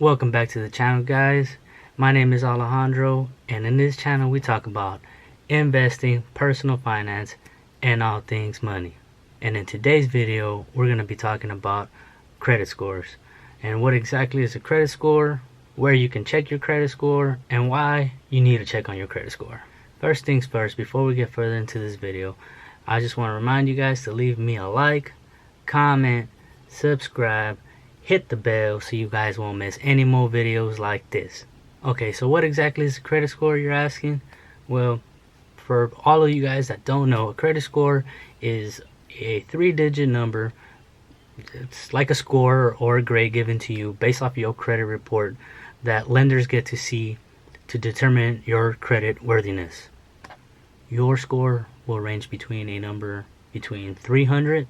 Welcome back to the channel, guys. My name is Alejandro, and in this channel we talk about investing, personal finance, and all things money. And in today's video we're going to be talking about credit scores and what exactly is a credit score, where you can check your credit score, and why you need to check on your credit score. First things first, before we get further into this video, I just want to remind you guys to leave me a like, comment, subscribe, hit the bell so you guys won't miss any more videos like this. Okay, so what exactly is a credit score, you're asking? Well, for all of you guys that don't know, a credit score is a 3-digit number. It's like a score or a grade given to you based off your credit report that lenders get to see to determine your credit worthiness. Your score will range between a number between 300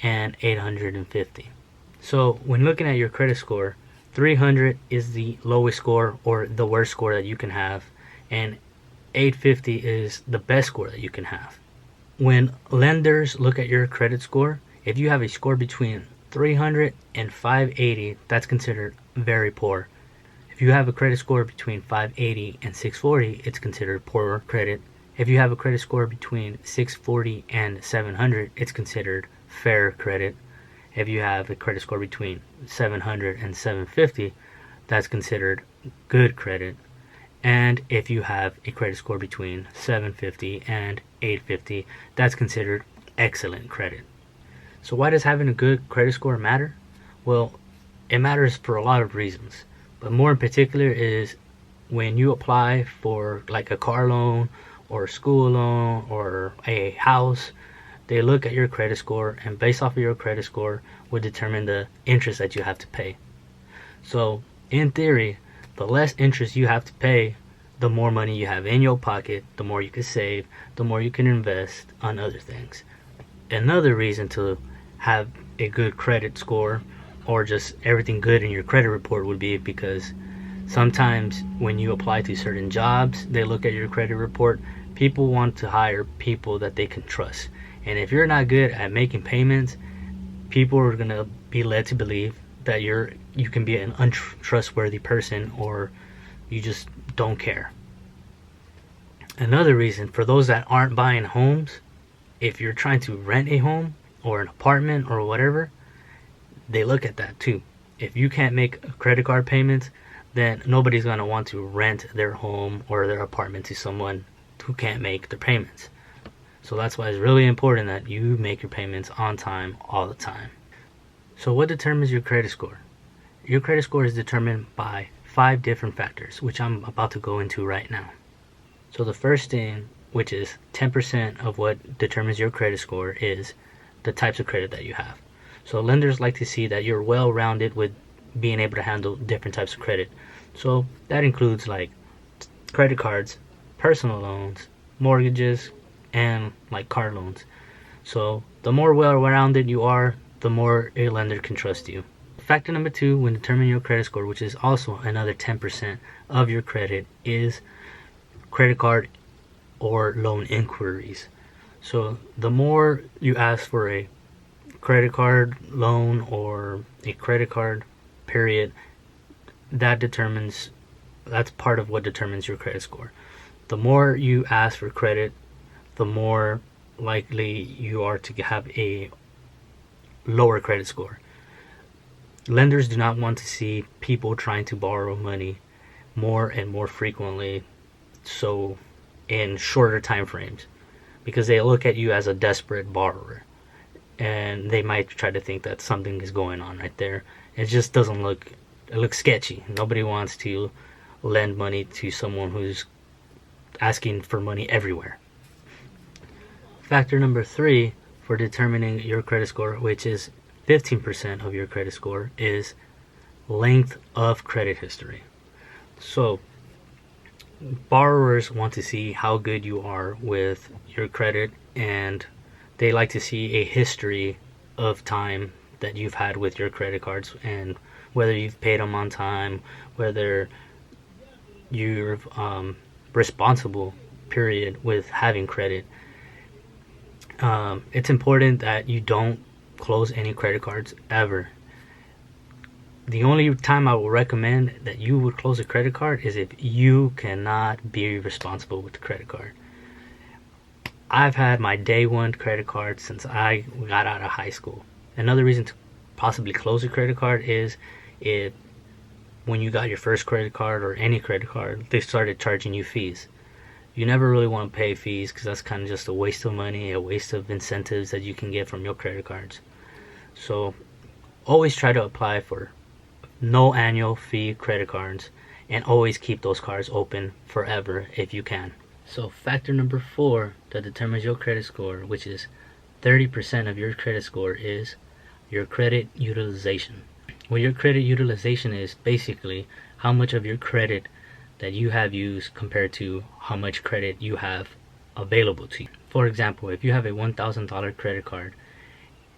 and 850. So when looking at your credit score, 300 is the lowest score or the worst score that you can have, and 850 is the best score that you can have. When lenders look at your credit score, if you have a score between 300 and 580, that's considered very poor. If you have a credit score between 580 and 640, it's considered poor credit. If you have a credit score between 640 and 700, it's considered fair credit. If you have a credit score between 700 and 750, that's considered good credit. And if you have a credit score between 750 and 850, that's considered excellent credit. So why does having a good credit score matter? Well, it matters for a lot of reasons, but more in particular is when you apply for like a car loan or a school loan or a house. They look at your credit score, and based off of your credit score will determine the interest that you have to pay. So in theory, the less interest you have to pay, the more money you have in your pocket, the more you can save, the more you can invest on other things. Another reason to have a good credit score or just everything good in your credit report would be because sometimes when you apply to certain jobs, they look at your credit report. People want to hire people that they can trust. And if you're not good at making payments, people are going to be led to believe that you can be an untrustworthy person, or you just don't care. Another reason for those that aren't buying homes, if you're trying to rent a home or an apartment or whatever, they look at that too. If you can't make credit card payments, then nobody's going to want to rent their home or their apartment to someone who can't make their payments. So that's why it's really important that you make your payments on time all the time. So what determines your credit score? Your credit score is determined by 5 different factors, which I'm about to go into right now. So the first thing, which is 10% of what determines your credit score, is the types of credit that you have. So lenders like to see that you're well-rounded with being able to handle different types of credit. So that includes like credit cards, personal loans, mortgages, and like car loans. So the more well-rounded you are, the more a lender can trust you. Factor number 2 when determining your credit score, which is also another 10% of your credit, is credit card or loan inquiries. So the more you ask for a credit card loan or a credit card period, that's part of what determines your credit score. The more you ask for credit, the more likely you are to have a lower credit score. Lenders do not want to see people trying to borrow money more and more frequently, so in shorter time frames, because they look at you as a desperate borrower, and they might try to think that something is going on right there. It just doesn't look, it looks sketchy. Nobody wants to lend money to someone who's asking for money everywhere. Factor number 3 for determining your credit score, which is 15% of your credit score, is length of credit history. So borrowers want to see how good you are with your credit, and they like to see a history of time that you've had with your credit cards, and whether you've paid them on time, whether you're responsible, period, with having credit. It's important that you don't close any credit cards ever. The only time I will recommend that you would close a credit card is if you cannot be responsible with the credit card. I've had my day one credit card since I got out of high school. Another reason to possibly close a credit card is if when you got your first credit card or any credit card, they started charging you fees. You never really want to pay fees because that's kind of just a waste of money, a waste of incentives that you can get from your credit cards. So always try to apply for no annual fee credit cards and always keep those cards open forever if you can. So factor number 4 that determines your credit score, which is 30% of your credit score, is your credit utilization. What your credit utilization is basically how much of your credit that you have used compared to how much credit you have available to you. For example, if you have a $1,000 credit card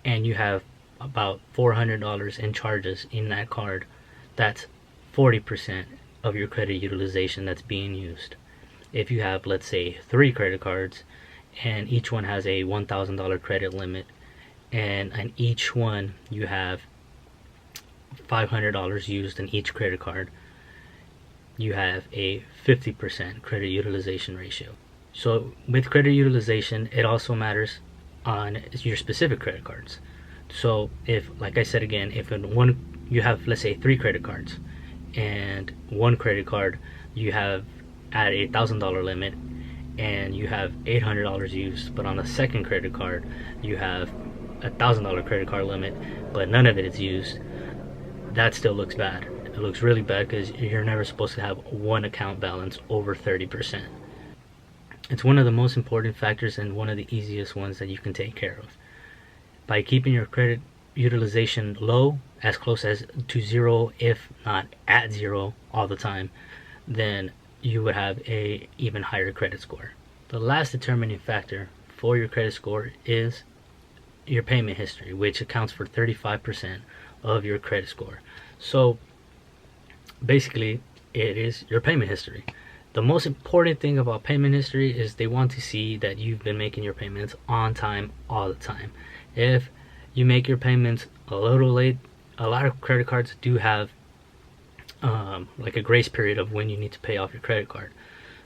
and you have about $400 in charges in that card, that's 40% of your credit utilization that's being used. If you have, let's say, 3 credit cards and each one has a $1,000 credit limit, and in each one you have $500 used in each credit card, you have a 50% credit utilization ratio. So with credit utilization, it also matters on your specific credit cards. So if, like I said again, if in one you have, let's say, 3 credit cards, and one credit card you have at a $1,000 limit and you have $800 used, but on the second credit card you have a $1,000 credit card limit but none of it is used, that still looks bad. It looks really bad because you're never supposed to have one account balance over 30%. It's one of the most important factors and one of the easiest ones that you can take care of. By keeping your credit utilization low, as close as to 0, if not at 0 all the time, then you would have a even higher credit score. The last determining factor for your credit score is your payment history, which accounts for 35% of your credit score. So basically it is your payment history. The most important thing about payment history is they want to see that you've been making your payments on time all the time. If you make your payments a little late, a lot of credit cards do have like a grace period of when you need to pay off your credit card.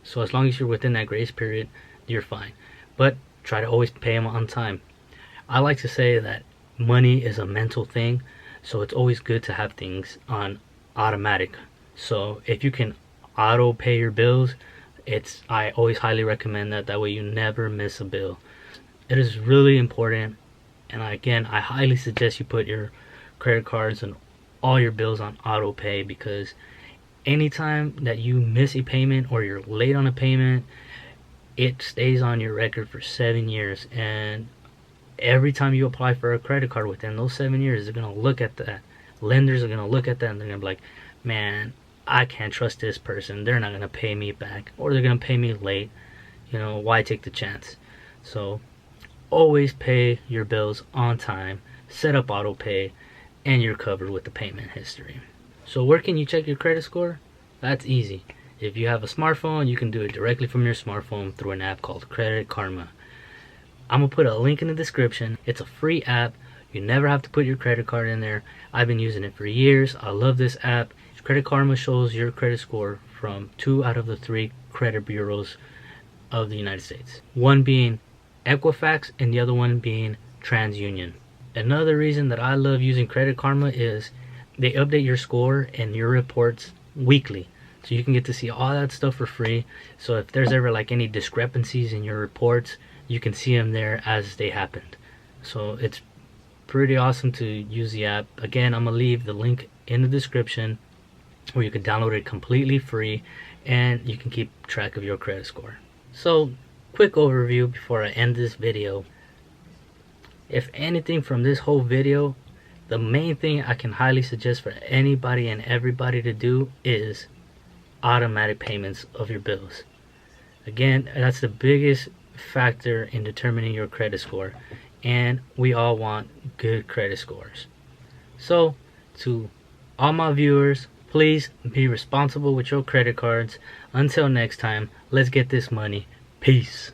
So as long as you're within that grace period, you're fine. But try to always pay them on time. I like to say that money is a mental thing, so it's always good to have things on automatic. So if you can auto pay your bills, I always highly recommend that. That way you never miss a bill. It is really important, and I highly suggest you put your credit cards and all your bills on auto pay, because anytime that you miss a payment or you're late on a payment, it stays on your record for 7 years, and every time you apply for a credit card within those 7 years, they're going to look at that. Lenders are going to look at that and they're going to be like, man, I can't trust this person. They're not going to pay me back, or they're going to pay me late. Why take the chance? So always pay your bills on time, set up auto pay, and you're covered with the payment history. So where can you check your credit score? That's easy. If you have a smartphone, you can do it directly from your smartphone through an app called Credit Karma. I'm going to put a link in the description. It's a free app. You never have to put your credit card in there. I've been using it for years. I love this app. Credit Karma shows your credit score from 2 out of the 3 credit bureaus of the United States. One being Equifax and the other one being TransUnion. Another reason that I love using Credit Karma is they update your score and your reports weekly. So you can get to see all that stuff for free. So if there's ever like any discrepancies in your reports, you can see them there as they happened. So it's pretty awesome to use the app. Again, I'm going to leave the link in the description where you can download it completely free and you can keep track of your credit score. So quick overview before I end this video. If anything from this whole video, the main thing I can highly suggest for anybody and everybody to do is automatic payments of your bills. Again, that's the biggest factor in determining your credit score, and we all want good credit scores. So to all my viewers, please be responsible with your credit cards. Until next time, let's get this money. Peace.